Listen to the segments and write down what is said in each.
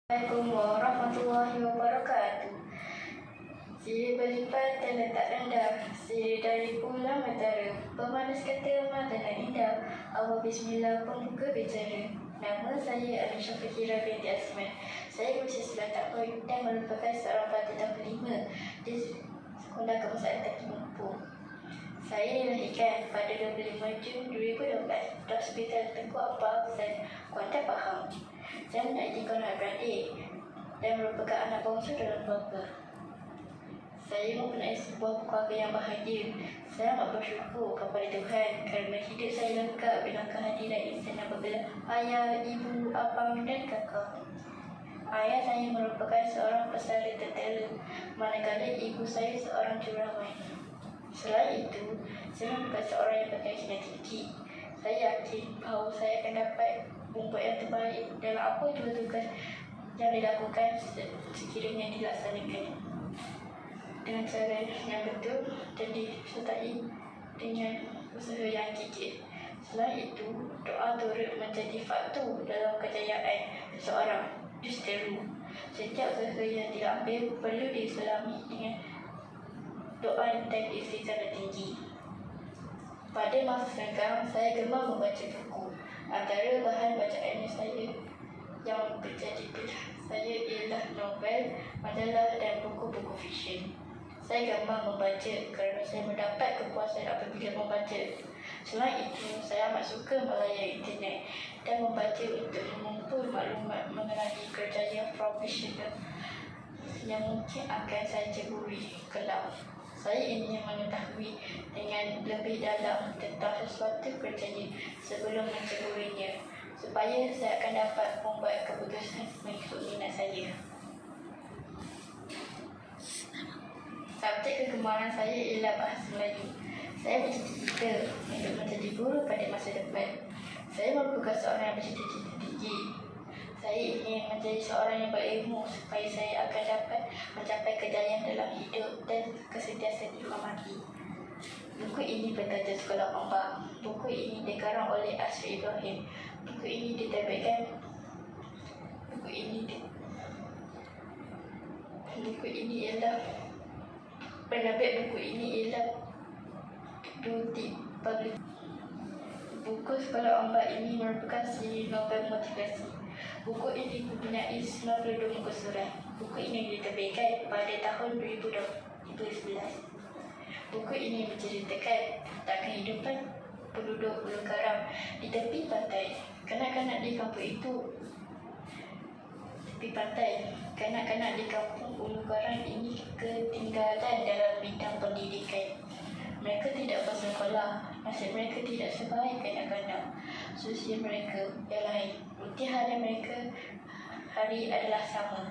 Assalamualaikum warahmatullahi wabarakatuh. Siri berlipat terletak rendah, siri dari pulang matahari, pemanas kata makanan indah. Awal bismillah pembuka bicara. Nama saya Alisha Fakira binti Asman. Saya berusia 9 tahun dan merupakan seorang pelatih kelima di Sekolah Kebangsaan Kaki Mumpung. Saya dilahirkan pada 25 Jun 2012 di Hospital Tengku Apa, Kuantan, Pahang. Saya memiliki kawan beradik dan merupakan anak bongsu dalam keluarga. Saya mempunyai sebuah keluarga yang bahagia. Saya amat bersyukur kepada Tuhan kerana hidup saya lengkap dengan kehadiran insan apabila ayah, ibu, abang dan kakak. Ayah saya merupakan seorang pesara tentera, manakala ibu saya seorang jurawat. Selain itu, saya merupakan seorang yang berkeyakinan tinggi. Saya yakin bahawa saya akan dapat membuat yang terbaik dalam apa jua tugas yang dilakukan sekiranya dilaksanakan dengan cara yang betul dan disertai dengan usaha yang gigih. Selain itu, doa turut menjadi faktor dalam kejayaan seseorang justeru. Setiap usaha yang diambil perlu diselami dengan doa dan istiqamah tinggi. Pada masa sekarang, saya gemar membaca buku. Antara bahan bacaan saya yang menjadi pilihan saya ialah novel, majalah dan buku-buku fiksyen. Saya gemar membaca kerana saya mendapat kepuasan apabila membaca. Selain itu, saya amat suka melayari internet dan membaca untuk mengumpul maklumat mengenai kerjaya profesional yang mungkin akan saya ceburi kelak. Saya ingin mengetahui dengan lebih dalam tentang sesuatu kerjanya sebelum menceburinya, supaya saya akan dapat membuat keputusan mengikut minat saya. Subjek kegemaran saya ialah bahasa Melayu. Saya bercita-cita untuk menjadi guru pada masa depan. Saya merupakan seorang yang bercita-cita tinggi. Saya ingin menjadi seorang yang berilmu supaya saya akan dapat mencapai kejayaan dalam hidup dan kesentiaan dihormati. Buku ini bertajuk Sekolah Ombak. Buku ini dikarang oleh Asri Ibrahim. Buku ini diterbitkan. Penerbit buku ini ialah Duty Public. Buku Sekolah Ombak ini merupakan siri novel motivasi. Buku ini mempunyai 92 muka surat. Buku ini diterbitkan pada tahun 2011. Buku ini menceritakan tentang kehidupan penduduk Pulau Karam di tepi pantai. Kanak-kanak di kampung Pulau Karam ini ketinggalan dalam bidang pendidikan. Mereka tidak bersekolah, nasib mereka tidak sebaik kanak-kanak sosial mereka yang lain. Bukti hari mereka hari adalah sama.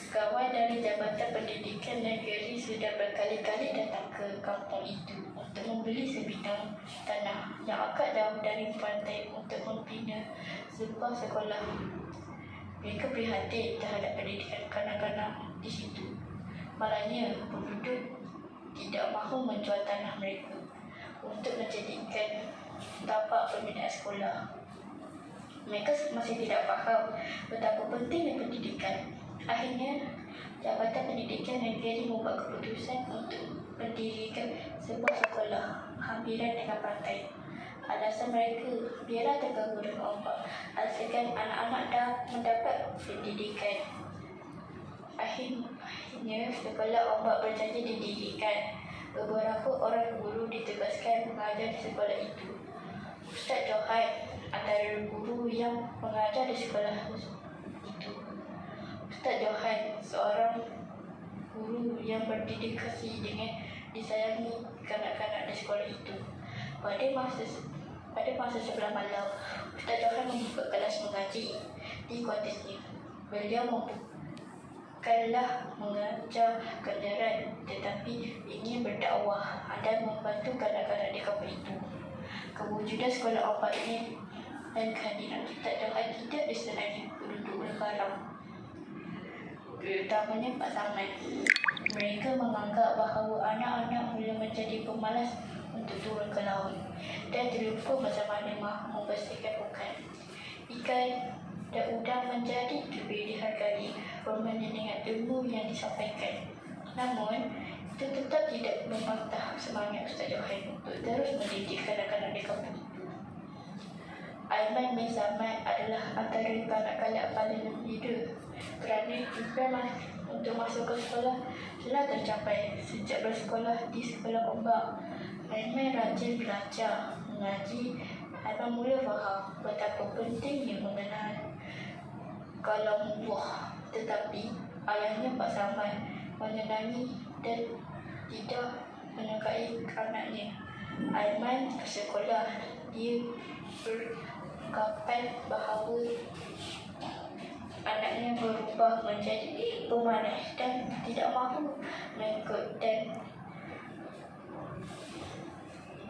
Kawan dari Jabatan Pendidikan Negeri sudah berkali-kali datang ke kampung itu untuk membeli sebidang tanah yang agak jauh dari pantai untuk membina sebuah sekolah. Mereka prihatin terhadap pendidikan kanak-kanak di situ. Malangnya, penduduk tidak mahu menjual tanah mereka untuk menjadikan tapak pembinaan sekolah. Mereka masih tidak faham betapa pentingnya pendidikan. Akhirnya, Jabatan Pendidikan Negeri membuat keputusan untuk mendirikan sebuah sekolah hampiran dengan pantai. Alasan mereka, biarlah terganggu dengan ombak, asalkan anak-anak dah mendapat pendidikan. Akhirnya, sekolah ombak berjaya didirikan. Beberapa orang guru ditugaskan mengajar di sekolah itu. Ustaz Johan antara guru yang mengajar di sekolah itu. Ustaz Johan seorang guru yang berdedikasi dengan disayangi kanak-kanak di sekolah itu. Pada masa sebelah malam, Ustaz Johan membuka kelas mengaji di kuartusnya. Beliau bukanlah mengajar kenderaan tetapi ingin berdakwah dan membantu kanak-kanak di kampung itu. Kewujudan sekolah ombak ini dan kehadiran Ustaz Johan tidak disenangi penduduk Pulau Karam, terutamanya Pak Samad. Mereka menganggap bahawa anak-anak mula menjadi pemalas untuk turun ke laut dan terlupa macam mana mahu membersihkan bukan. ikan dan udang menjadi lebih dihargai berbanding dengan ilmu yang disampaikan. Namun, itu tetap tidak membantah semangat Ustaz Johan untuk terus mendidik kanak-kanak di kampung itu. Aiman bin Zaman adalah antara kanak-kanak paling muda kerana impian untuk masuk ke sekolah telah tercapai sejak bersekolah di sekolah ombak. Aiman rajin belajar, mengaji. Aiman mula faham betapa pentingnya mengenal kalam Allah, tetapi ayahnya Pak Samad menyenangi dan tidak menyukai anaknya. Aiman ke sekolah. Dia beranggapan bahawa anaknya berubah menjadi pemalas dan tidak mahu mengikut dan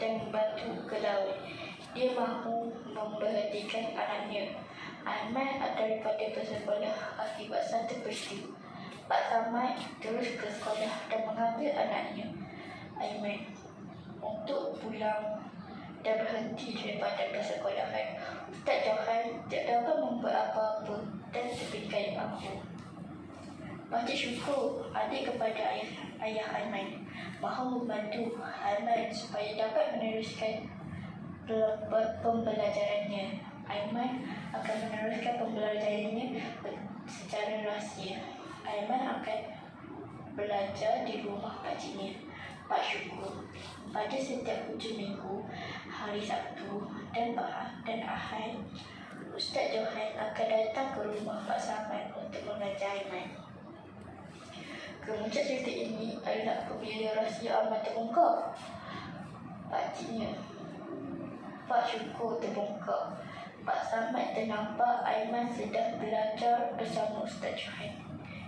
membantu ke laut. Dia mahu memperhatikan anaknya. Aiman daripada bersekolah akibat satu peristiwa. Pak Samad terus ke sekolah dan mengambil anaknya, Aiman, untuk pulang dan berhenti daripada persekolahan. Ustaz Johan tidak dapat membuat apa-apa dan tepikan bangku. Pakcik syukur adik kepada ayah Aiman mahu membantu Aiman supaya dapat meneruskan pembelajarannya. Aiman akan meneruskan pembelajarannya secara rahsia. Aiman akan belajar di rumah pakciknya, Pak Syukur. Pada setiap hujung minggu, hari Sabtu dan Ahad, Ustaz Johan akan datang ke rumah Pak Samad untuk mengajar Aiman. Kemuncak cerita ini adalah apabila rahsia amat terbongkar. Pakciknya, Pak Syukur terbongkar. Pak Samad ternampak Aiman sedang belajar bersama Ustaz Johan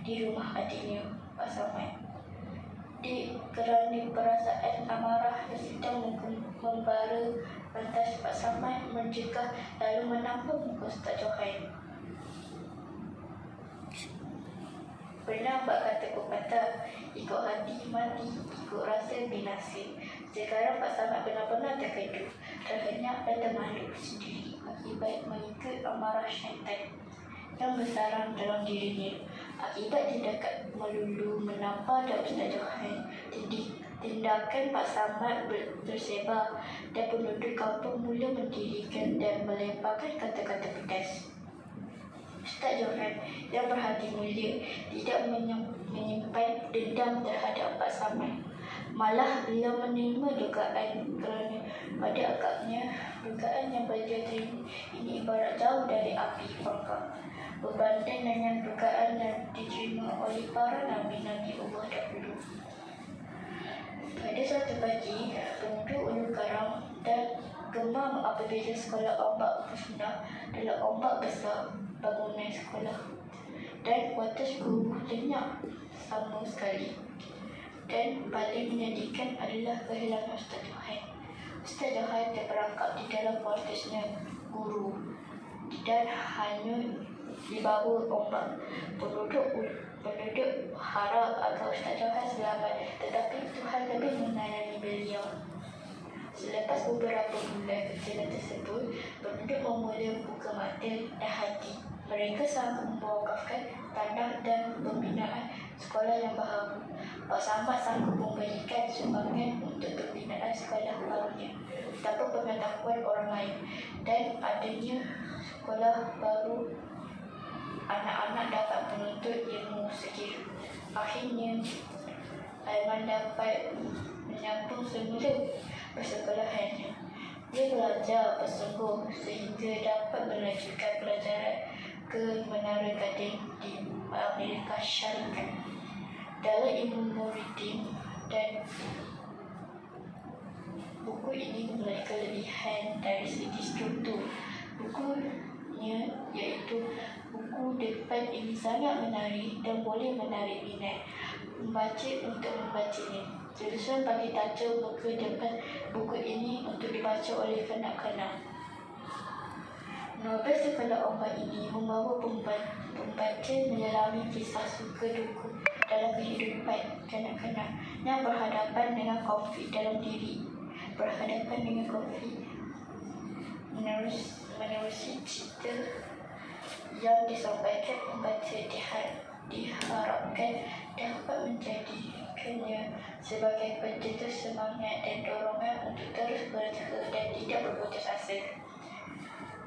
di rumah adiknya, Pak Samad. Kerana perasaan amarah yang sedang membara, lantas Pak Samad mencegah lalu menampar muka Ustaz Johan. Pernah Pak kata pepatah, ikut hati mati, ikut rasa binasa. Sekarang Pak Samad benar-benar terkedu, terhenyak dan termalu sendiri akibat mengikut amarah syaitan yang bersarang dalam dirinya. Akibat tindakan melulu menampar dan Ustaz Johan, tindakan Pak Samad tersebar dan penduduk kampung mula mendirikan dan melemparkan kata-kata pedas. Ustaz Johan yang berhati mulia tidak menyimpan dendam terhadap Pak Samad. Malah beliau menerima dugaan kerana pada agaknya dugaan yang beliau terima ini ibarat jauh dari api pangkal berbanding dengan dugaan yang diterima oleh para nabi-nabi Allah dahulu. Pada suatu pagi, penduduk Ulu Karam dan gemam apabila sekolah ombak musnah dalam ombak besar bangunan sekolah dan kuartus guru lenyap sama sekali. Dan paling menyedihkan adalah kehilangan Ustaz Johan. Ustaz Johan terperangkap di dalam kuartusnya guru dan hanyut di bawah ombak. Penduduk harap agar Ustaz Johan selamat, tetapi Tuhan lebih menyayangi beliau. Selepas beberapa bulan kecelakaan tersebut, penduduk memula buka mata dan hati. Mereka sanggup mewakafkan tanah dan pembinaan sekolah yang baru. Pak Samad sanggup memberikan sumbangan untuk pembinaan sekolah barunya tanpa pengetahuan orang lain, dan adanya sekolah baru anak-anak dapat menuntut ilmu sekira. Akhirnya, Aiman dapat menyambung semula persekolahannya. Dia belajar bersungguh sehingga dapat melanjutkan pelajaran ke Menara Gading di Amerika Syarikat dalam ilmu Muridim, dan buku ini memiliki kelebihan dari segi struktur. Bukunya iaitu buku depan ini sangat menarik dan boleh menarik minat membaca untuk membacanya. Tulisan bagi tajuk buku depan buku ini untuk dibaca oleh kanak-kanak. Novel Sekolah Ombak ini membawa pembaca menyelami kisah suka duka dalam kehidupan kanak-kanak yang berhadapan dengan konflik dalam diri, berhadapan dengan konflik menerusi cerita yang disampaikan pembaca diharapkan dapat menjadikannya sebagai pencetus semangat dan dorongan untuk terus berusaha dan tidak berputus asa.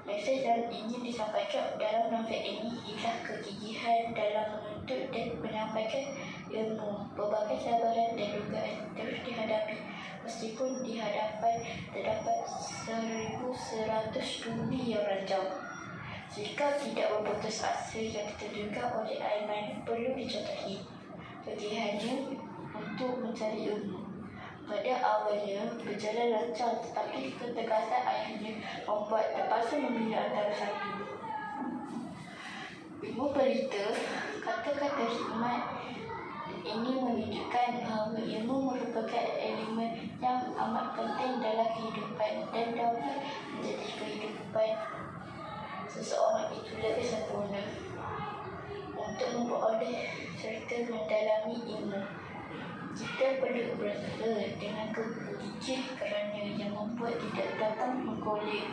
Mesej yang ingin disampaikan dalam novel ini ialah kegigihan dalam menuntut dan menyampaikan ilmu. Berbagai cabaran dan dugaan terus dihadapi meskipun di hadapan terdapat 1,100 duri yang rajam. Jika tidak berputus asa yang ditentukan oleh Aiman perlu dicontohi kegigihannya untuk mencari ilmu. Pada awalnya berjalan lancar, tetapi ketegasan ayahnya membuat terpaksa memilih antara satu. Ibu berita, kata-kata hikmat ini menunjukkan bahawa ilmu merupakan elemen yang amat penting dalam kehidupan dan dapat menjadi kehidupan seseorang itu lebih sempurna. Untuk memperoleh serta mendalami ilmu, kita perlu berusaha dengan gigih kerana yang membuat tidak datang menggolek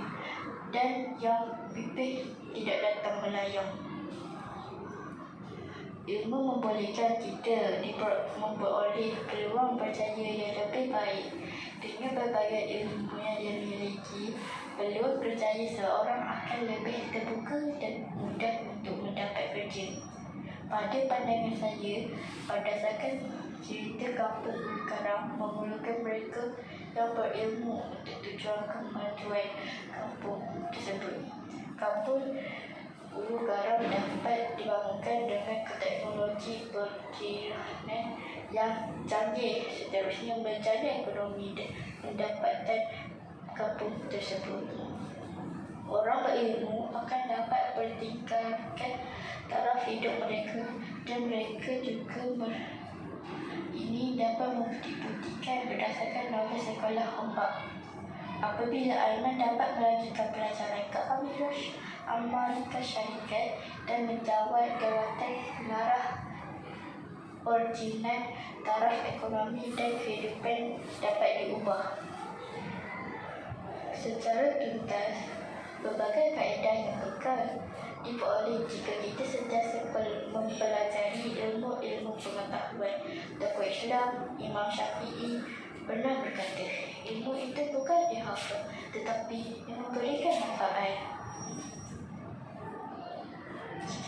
dan yang pipih tidak datang melayang. Ilmu membolehkan kita memperoleh peluang percaya yang lebih baik. Dengan berbagai ilmu yang dia miliki, peluang percaya seorang akan lebih terbuka dan mudah untuk mendapat kerja. Pada pandangan saya, berdasarkan cerita Kampung Ulu Garam memerlukan mereka yang berilmu untuk tujuan kemajuan kampung tersebut. Kampung Ulu Garam dapat dibangunkan dengan teknologi perizinan yang canggih. Seterusnya, bencana ekonomi dan pendapatan kampung tersebut. Orang berilmu akan dapat bertingkatkan taraf hidup mereka dan mereka juga ini dapat membuktikan berdasarkan novel Sekolah Ombak. Apabila Aiman dapat melanjutkan pelajaran ke Amerika Syarikat dan menjawat jawatan pengarah perizinan, taraf ekonomi dan kehidupan dapat diubah secara tuntas. Berbagai kaedah yang kekal diperoleh jika kita sentiasa mempelajari ilmu-ilmu pengetahuan. Tokoh Islam Imam Syafi'i pernah berkata, ilmu itu bukan dihafal tetapi yang memberikan manfaat.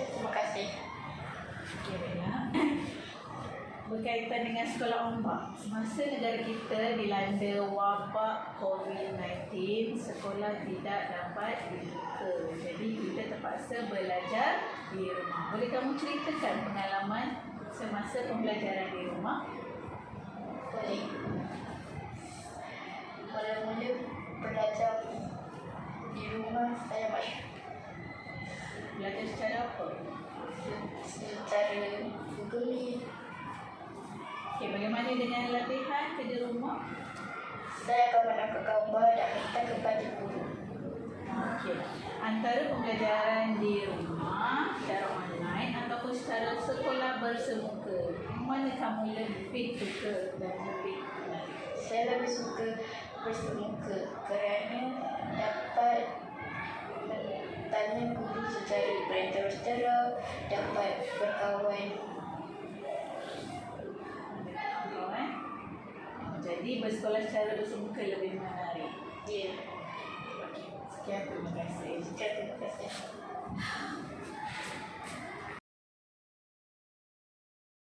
Terima kasih. Berkaitan dengan Sekolah Ombak, semasa negara kita dilanda wabak COVID-19, sekolah tidak dapat dibuka. Jadi kita terpaksa belajar di rumah. Boleh kamu ceritakan pengalaman semasa pembelajaran di rumah? Boleh. Mula-mula belajar di rumah saya Belajar secara apa? Secara Google Meet. Okay, bagaimana dengan latihan kerja rumah? Saya akan menangkap gambar dan minta kepada guru. Okey. Antara pembelajaran di rumah secara online ataupun secara sekolah bersemuka, mana kamu lebih suka dan lebih menarik? Saya lebih suka bersemuka kerana dapat tanya guru secara berterus terang, dapat berkawan. Jadi bersekolah secara bersemuka lebih menarik. Ya. Sekian, terima kasih. Terima kasih.